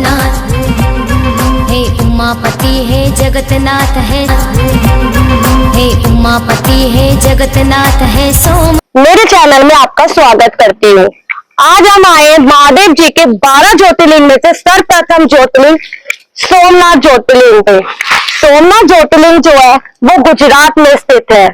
सोमनाथ, हे उमापति हे जगतनाथ है, हे उमापति हे जगतनाथ है सोम। मेरे चैनल में आपका स्वागत करती हूँ। आज हम आए महादेव जी के 12 ज्योतिर्लिंग में से सर्वप्रथम ज्योतिर्लिंग सोमनाथ ज्योतिर्लिंग पे। सोमनाथ ज्योतिर्लिंग जो है वो गुजरात में स्थित है।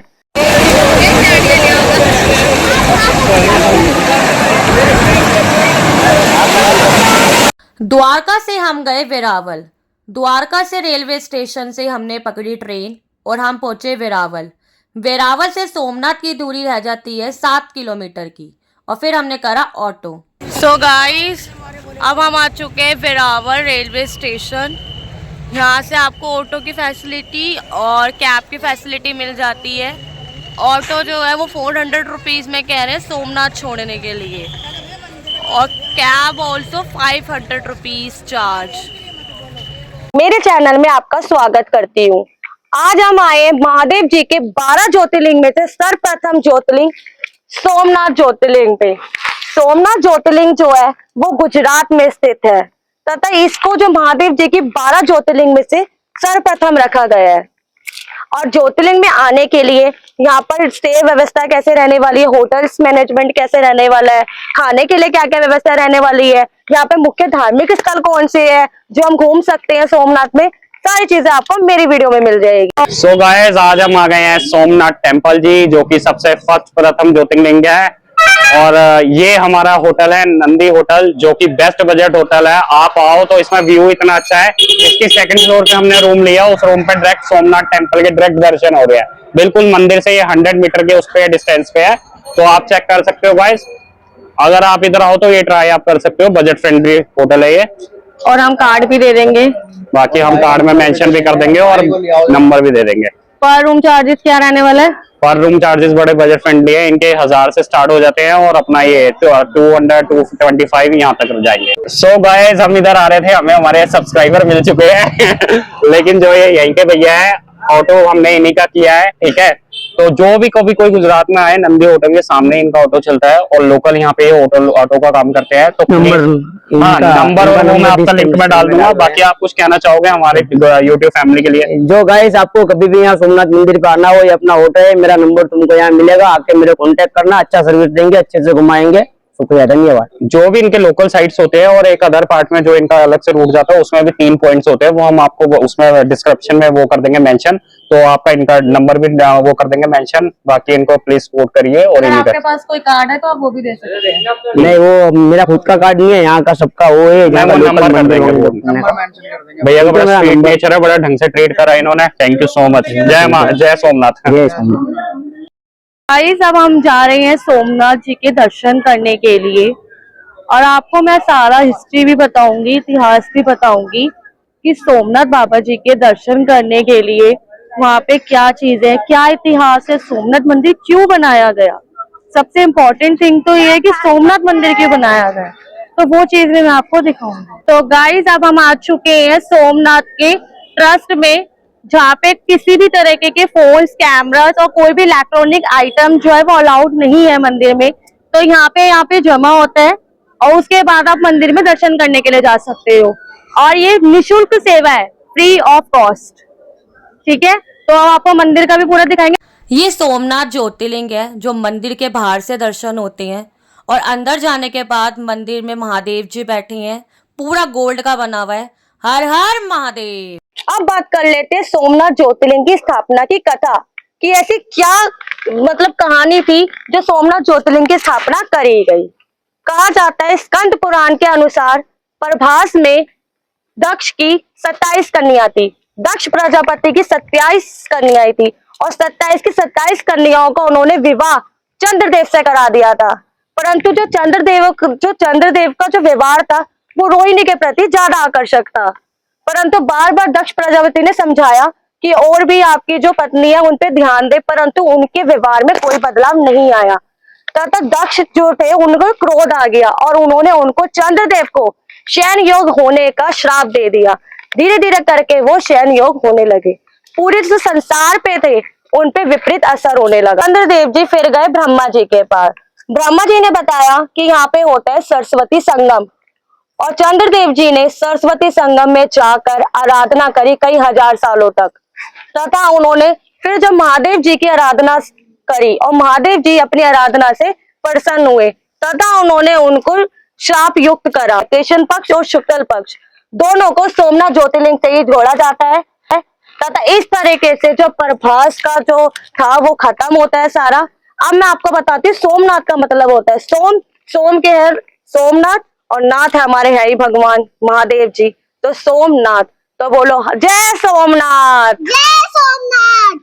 द्वारका से हम गए वेरावल। द्वारका से रेलवे स्टेशन से हमने पकड़ी ट्रेन और हम पहुंचे वेरावल। वेरावल से सोमनाथ की दूरी रह जाती है 7 किलोमीटर की और फिर हमने करा ऑटो। सो गाइस, अब हम आ चुके हैं वेरावल रेलवे स्टेशन। यहाँ से आपको ऑटो की फैसिलिटी और कैब की फैसिलिटी मिल जाती है। ऑटो जो है वो 400 रुपीज़ में कह रहे हैं सोमनाथ छोड़ने के लिए, और कैब ऑल्सो 500 रुपीज़ चार्ज। मेरे चैनल में आपका स्वागत करती हूँ। आज हम आए महादेव जी के 12 ज्योतिर्लिंग में से सर्वप्रथम ज्योतिर्लिंग सोमनाथ ज्योतिर्लिंग पे। सोमनाथ ज्योतिर्लिंग जो है वो गुजरात में स्थित है तथा इसको जो महादेव जी की 12 ज्योतिर्लिंग में से सर्वप्रथम रखा गया है। और ज्योतिर्लिंग में आने के लिए यहाँ पर स्टे व्यवस्था कैसे रहने वाली है, होटल्स मैनेजमेंट कैसे रहने वाला है, खाने के लिए क्या क्या व्यवस्था रहने वाली है, यहाँ पे मुख्य धार्मिक स्थल कौन से है जो हम घूम सकते हैं सोमनाथ में, सारी चीजें आपको मेरी वीडियो में मिल जाएगी। सो गाइस, आज हम आ गए हैं सोमनाथ टेम्पल जी, जो कि सबसे प्रथम ज्योतिर्लिंग है। और ये हमारा होटल है नंदी होटल, जो कि बेस्ट बजट होटल है। आप आओ तो इसमें व्यू इतना अच्छा है। इसकी सेकंड फ्लोर पे हमने रूम लिया, उस रूम पे डायरेक्ट सोमनाथ टेम्पल के डायरेक्ट दर्शन हो रहे हैं। बिल्कुल मंदिर से ये 100 मीटर के उस पे डिस्टेंस पे है, तो आप चेक कर सकते हो गाइस। अगर आप इधर आओ तो ये ट्राई आप कर सकते हो, बजट फ्रेंडली होटल है ये। और हम कार्ड भी दे देंगे, बाकी हम कार्ड में मेंशन भी कर देंगे और नंबर भी दे देंगे। पर रूम चार्जेस क्या रहने वाला है? पर रूम चार्जेस बड़े बजट फ्रेंडली है, इनके 1000 से स्टार्ट हो जाते हैं और अपना ये 200 225 यहाँ तक जाएंगे। सो गाइस, हम इधर आ रहे थे, हमें हमारे सब्सक्राइबर मिल चुके हैं लेकिन जो ये यहीं के भैया है, ऑटो हमने इन्हीं का किया है, ठीक है। तो जो भी कभी कोई गुजरात में आए, नंदी होटल के सामने इनका ऑटो चलता है और लोकल यहाँ पे ऑटो का काम करते हैं। तो नंबर और वो मैं आपका लिंक में डाल दूंगा। बाकी आप कुछ कहना चाहोगे हमारे यूट्यूब फैमिली के लिए? जो गाइस, आपको कभी भी यहाँ सोमनाथ मंदिर पे आना हो, ये अपना होटल है, मेरा नंबर तुमको यहाँ मिलेगा, आके मेरे कांटेक्ट करना, अच्छा सर्विस देंगे, अच्छे से घुमाएंगे। शुक्रिया, धन्यवाद। जो भी इनके लोकल साइट्स होते हैं और एक अदर पार्ट में जो इनका अलग से रूट जाता है, उसमें भी 3 पॉइंट्स होते हैं, वो हम आपको उसमें डिस्क्रिप्शन में वो कर देंगे मेंशन, तो आपका इनका नंबर भी वो कर देंगे मेंशन। बाकी इनको प्लीज सपोर्ट करिए। और आपके पास कोई कार्ड है तो आप वो भी दे सकते हैं। नहीं, वो मेरा खुद का कार्ड नहीं है, यहाँ का सबका वो है। नंबर कर देंगे भैया का, बड़ा स्वीट नेचर है, बड़ा ढंग से ट्रीट करा इन्होंने। Thank you so much. जय सोमनाथ। गाइस, अब हम जा रहे हैं सोमनाथ जी के दर्शन करने के लिए और आपको मैं सारा हिस्ट्री भी बताऊंगी, इतिहास भी बताऊंगी कि सोमनाथ बाबा जी के दर्शन करने के लिए वहाँ पे क्या चीजें, क्या इतिहास है, सोमनाथ मंदिर क्यों बनाया गया। सबसे इम्पोर्टेंट थिंग तो ये है कि सोमनाथ मंदिर क्यों बनाया गया, तो वो चीज मैं आपको दिखाऊंगी। तो गाइस, अब हम आ चुके हैं सोमनाथ के ट्रस्ट में, जहाँ पे किसी भी तरीके के फोन्स, कैमरास और कोई भी इलेक्ट्रॉनिक आइटम जो है वो अलाउड नहीं है मंदिर में। तो यहाँ पे जमा होता है और उसके बाद आप मंदिर में दर्शन करने के लिए जा सकते हो। और ये निःशुल्क सेवा है, फ्री ऑफ कॉस्ट, ठीक है। तो अब आपको मंदिर का भी पूरा दिखाएंगे। ये सोमनाथ ज्योतिर्लिंग है, जो मंदिर के बाहर से दर्शन होते हैं और अंदर जाने के बाद मंदिर में महादेव जी बैठे हैं, पूरा गोल्ड का बना हुआ है। हर हर महादेव। अब बात कर लेते हैं सोमनाथ ज्योतिर्लिंग की स्थापना की कथा, कि ऐसी क्या मतलब कहानी थी जो सोमनाथ ज्योतिर्लिंग की स्थापना करी गई। कहा जाता है स्कंद पुराण के अनुसार प्रभास में दक्ष की 27 कन्या थी, दक्ष प्रजापति की 27 कन्याएं थी और 27 की 27 कन्याओं का उन्होंने विवाह चंद्रदेव से करा दिया था। परंतु जो चंद्रदेव का जो व्यवहार था वो रोहिणी के प्रति ज्यादा आकर्षक था। परंतु बार बार दक्ष प्रजापति ने समझाया कि और भी आपकी जो पत्नी है उन पे ध्यान दे, परंतु उनके व्यवहार में कोई बदलाव नहीं आया। तब दक्ष जो थे उनको क्रोध आ गया और उन्होंने उनको चंद्रदेव को शयन योग होने का श्राप दे दिया। धीरे धीरे करके वो शयन योग होने लगे, पूरे जो संसार पे थे उन पे विपरीत असर होने लगा। चंद्रदेव जी फिर गए ब्रह्मा जी के पास। ब्रह्मा जी ने बताया कि यहाँ पे होता है सरस्वती संगम, और चंद्रदेव जी ने सरस्वती संगम में जाकर आराधना करी कई हजार सालों तक, तथा उन्होंने फिर जब महादेव जी की आराधना करी और महादेव जी अपनी आराधना से प्रसन्न हुए, तथा उन्होंने उनको श्राप युक्त करा। कृष्ण पक्ष और शुक्ल पक्ष दोनों को सोमनाथ ज्योतिर्लिंग से ही जोड़ा जाता है, तथा इस तरीके से जो प्रभास का जो था वो खत्म होता है सारा। अब मैं आपको बताती हूँ सोमनाथ का मतलब होता है सोम के है सोमनाथ, और नाथ है हमारे है ही भगवान महादेव जी, तो सोमनाथ। तो बोलो जय सोमनाथ, जय सोमनाथ।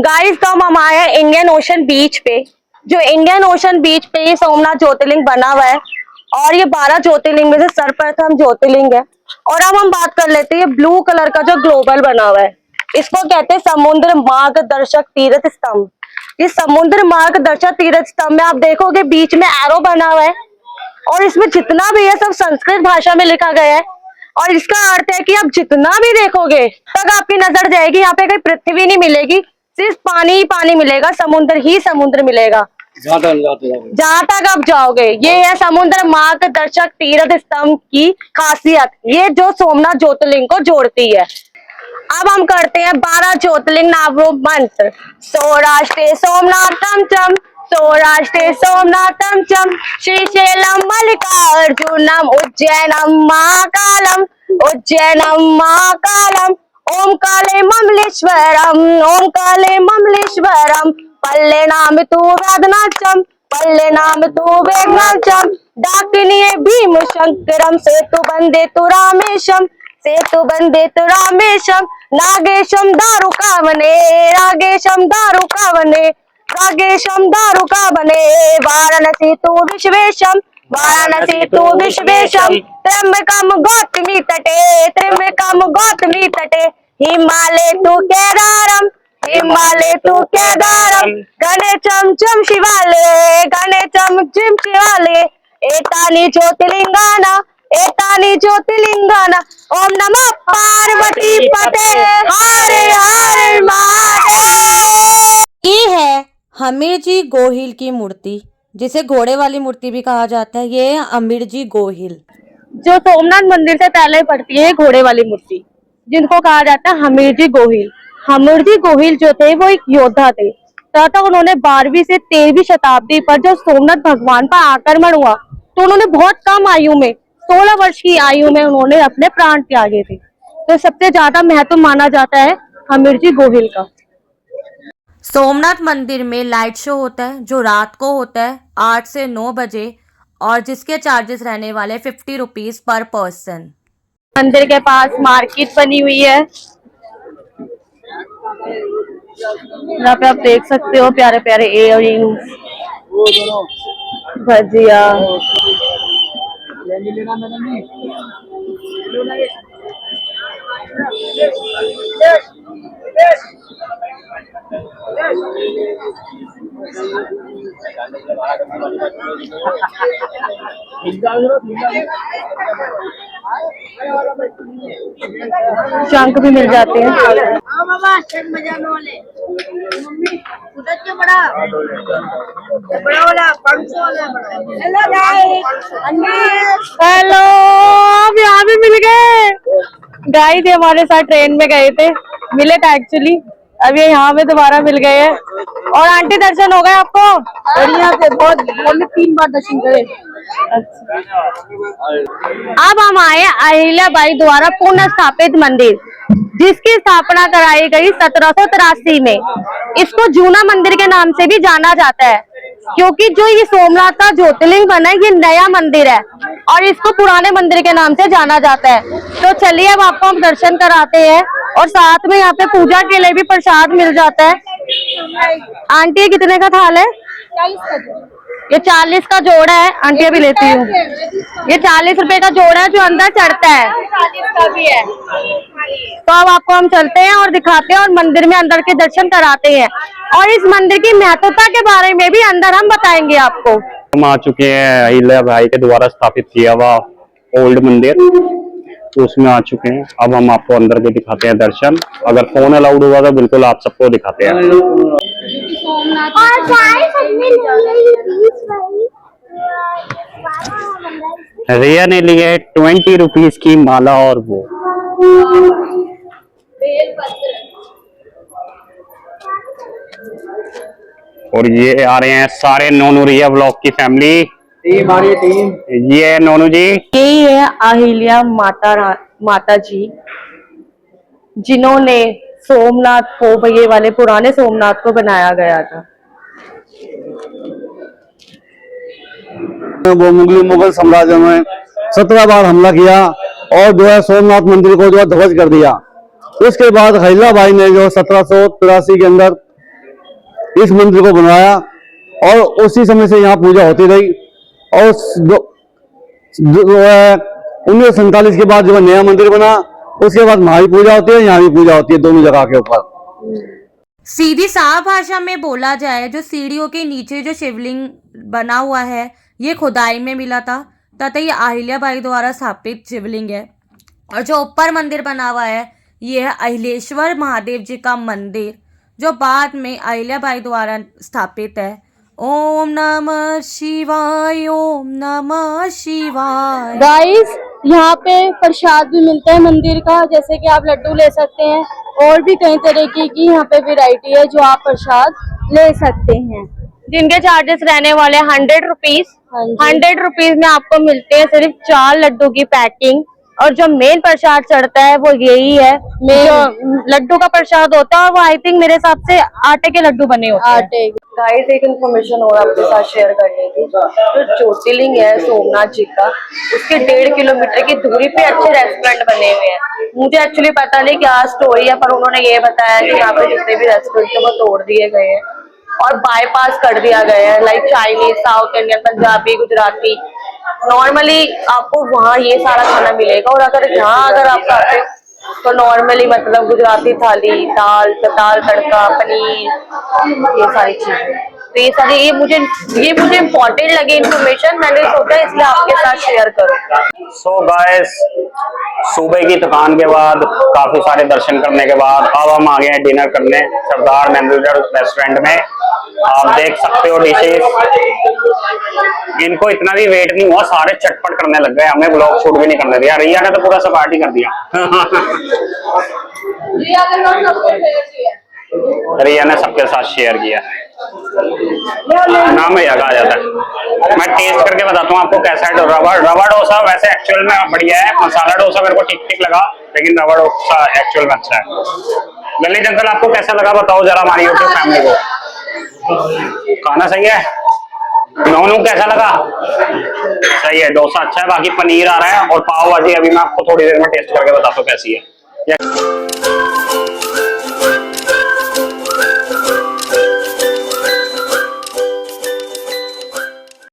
गाइस तो हम आए हैं इंडियन ओशन बीच पे, जो इंडियन ओशन बीच पे ये सोमनाथ ज्योतिर्लिंग बना हुआ है, और ये 12 ज्योतिर्लिंग में से सर्वप्रथम ज्योतिर्लिंग है। और अब हम बात कर लेते हैं ब्लू कलर का जो ग्लोबल बना हुआ है, इसको कहते हैं समुद्र मार्गदर्शक तीर्थ स्तंभ। इस समुद्र मार्गदर्शक तीर्थ स्तंभ में आप देखोगे बीच में एरो बना हुआ है, और इसमें जितना भी है सब संस्कृत भाषा में लिखा गया है। और इसका अर्थ है कि आप जितना भी देखोगे तक आपकी नजर जाएगी, यहाँ पे कोई पृथ्वी नहीं मिलेगी, सिर्फ पानी ही पानी मिलेगा, समुद्र ही समुद्र मिलेगा जहाँ तक आप जाओगे। ये है समुद्र मार्गदर्शक तीर्थ स्तंभ की खासियत, ये जो सोमनाथ ज्योतिर्लिंग को जोड़ती है। अब हम करते हैं 12 ज्योतिर्लिंग नाम मंत्र। सौराष्ट्रे सोमनाथम चम, सौराष्ट्रे सोमनाथम चम, श्रीशैलम मल्लिकार्जुनम, उज्जैनम महाकालम, उज्जैनम महाकालम, ओम काले ममलेश्वरम, ओम काले ममलेश्वरम, पल्ले नाम तू वेदनाचम, पल्ले नाम तू वेदनाचम, डाकिनीय भीम शंकरम, सेतु बंदे तु रामेशम, सेतु बंदे तु रामेशम, नागेशम दारुकावने, रागेशम दारुकावने, रागेशम दारुकावने, वाराणसी तु विश्वेशम, वाराणसी तु विश्वेशम, त्र्यंबकम गौतमी तटे, त्र्यंबकम गौतमी तटे, हिमालय तु केदारम, हिमालय तु केदारम, गणेशम चम शिवालय, गणेशम चम शिवालय, एतानि ज्योतिर्लिंगाना, एतानि ज्योतिर्लिंगाना, ओम नमः पार्वती पते, हरे हरे महादेव। ये है हमीर जी गोहिल की मूर्ति, जिसे घोड़े वाली मूर्ति भी कहा जाता है। ये है हमीर जी गोहिल, जो सोमनाथ मंदिर से पहले पड़ती है घोड़े वाली मूर्ति, जिनको कहा जाता है हमीर जी गोहिल। हमीर जी गोहिल जो थे वो एक योद्धा थे, तथा उन्होंने 12वीं से 13वीं शताब्दी पर जब सोमनाथ भगवान पर आक्रमण हुआ तो उन्होंने बहुत कम आयु में 16 वर्ष की आयु में उन्होंने अपने प्राण त्यागे थे। तो सबसे ज्यादा महत्व माना जाता है हमीर जी गोहिल का। सोमनाथ मंदिर में लाइट शो होता है जो रात को होता है 8 से 9 बजे, और जिसके चार्जेस रहने वाले 50 रुपीज पर पर्सन। मंदिर के पास मार्केट बनी हुई है, यहाँ पे आप देख सकते हो प्यारे प्यारे इयररिंग्स, भजिया, शंख भी मिल जाते हैं। हेलो, अब यहाँ भी मिल गए। गाइस हमारे साथ ट्रेन में गए थे, मिले था एक्चुअली, अब ये यहाँ पे दोबारा मिल गए हैं। और आंटी दर्शन हो गए आपको? बढ़िया से, बहुत 3 बार दर्शन करे। अच्छा। अब हम आए अहिल्याबाई द्वारा पुनः स्थापित मंदिर, जिसकी स्थापना कराई गई 1783 में। इसको जूना मंदिर के नाम से भी जाना जाता है, क्योंकि जो ये सोमनाथ का ज्योतिर्लिंग बना है ये नया मंदिर है और इसको पुराने मंदिर के नाम से जाना जाता है। तो चलिए अब आपको हम दर्शन कराते हैं, और साथ में यहाँ पे पूजा के लिए भी प्रसाद मिल जाता है। आंटी ये कितने का थाल है? 40 का। ये 40 का जोड़ा है, आंटी अभी लेती हूँ। ये 40 रुपए का जोड़ा है जो अंदर चढ़ता है, 40 का भी है। तो अब आपको हम चलते हैं और दिखाते हैं और मंदिर में अंदर के दर्शन कराते हैं, और इस मंदिर की महत्वता के बारे में भी अंदर हम बताएंगे आपको। हम आ चुके हैं अहिल्या भाई के द्वारा स्थापित किया हुआ ओल्ड मंदिर, तो उसमें आ चुके हैं। अब हम आपको अंदर के दिखाते हैं दर्शन, अगर फोन अलाउड होगा तो बिल्कुल आप सबको दिखाते हैं। रिया ने ली है 20 रुपीज की माला और वो। और ये आ रहे हैं सारे नोनू रिया ब्लॉग की फैमिली। ये है नोनू जी। यही है अहिल्या माता जी, जिन्होंने सोमनाथ को, ये वाले पुराने सोमनाथ को बनाया गया था। वो मुगल साम्राज्य में 17 बार हमला किया और जो है सोमनाथ मंदिर को जो है ध्वस्त कर दिया। उसके बाद अहिल्याबाई ने जो 1783 के अंदर इस मंदिर को बनवाया और उसी समय से यहाँ पूजा होती रही। और 1947 के बाद जो है नया मंदिर बना, उसके बाद वहाँ भी पूजा होती है, यहाँ भी पूजा होती है, दोनों जगह के ऊपर। सीधी साफ भाषा में बोला जाए, जो सीढ़ियों के नीचे जो शिवलिंग बना हुआ है ये खुदाई में मिला था तथा ये अहिल्याबाई द्वारा स्थापित शिवलिंग है। और जो ऊपर मंदिर बना हुआ है ये है अहिलेश्वर महादेव जी का मंदिर, जो बाद में अहिल्याबाई द्वारा स्थापित है। ओम नमः शिवाय, ओम नमः शिवाय। गाइस, यहाँ पे प्रसाद भी मिलता है मंदिर का, जैसे कि आप लड्डू ले सकते हैं और भी कई तरीके की यहाँ पे वैरायटी है जो आप प्रसाद ले सकते हैं, जिनके चार्जेस रहने वाले 100 रुपीज। हाँ जी। 100 रुपीज में आपको मिलते हैं सिर्फ 4 लड्डू की पैकिंग। और जो मेन प्रसाद चढ़ता है वो यही है, जो लड्डू का प्रसाद होता है, वो आई थिंक मेरे हिसाब से आटे के लड्डू बने होते हैं। आटे। गाइस, एक इन्फॉर्मेशन और आपके साथ शेयर करनी थी। जो ज्योतिर्लिंग है सोमनाथ जी का, उसके 1.5 किलोमीटर की दूरी पे अच्छे रेस्टोरेंट बने हुए हैं। मुझे एक्चुअली पता नहीं क्या स्टोरी है, पर उन्होंने ये बताया कि यहाँ पे जितने भी रेस्टोरेंट थे वो तोड़ दिए गए हैं और बाईपास कर दिया गया है। Like Chinese, south Indian, Punjabi, Gujarati, normally आपको वहाँ ये सारा खाना मिलेगा। और अगर यहाँ अगर आप खाते हो तो नॉर्मली मतलब गुजराती थाली, दाल तड़का, पनीर, ये सारी चीजें। तो ये मुझे इम्पोर्टेंट लगे इन्फॉर्मेशन, मैंने सोचा इसलिए आपके साथ शेयर करूँ। सो गाइस, सुबह की थकान के बाद, काफी सारे दर्शन करने के बाद अब हम आ गए हैं डिनर करने सरदार मेमोरियल रेस्टोरेंट में। आप देख सकते हो डिशेस, इनको इतना भी वेट नहीं हुआ, सारे चटपट करने लग गए, हमें ब्लॉग शूट भी नहीं करने दिया। रिया ने तो पूरा सपाटी कर दिया। रिया ने सबके साथ शेयर किया। नाम भैया कहा जाता है। मैं टेस्ट करके बताता हूँ आपको कैसा है। रवा डोसा वैसे एक्चुअल में बढ़िया है, मसाला डोसा मेरे को ठीक ठीक लगा, लेकिन रवा डोसा एक्चुअल में अच्छा है। ललित अंकल, आपको कैसा लगा बताओ जरा हमारी यूट्यूब फैमिली को। खाना सही है? नोनू कैसा लगा? सही है, डोसा अच्छा है। बाकी पनीर आ रहा है और पाव भाजी अभी मैं आपको थोड़ी देर में टेस्ट करके बताता हूँ कैसी है।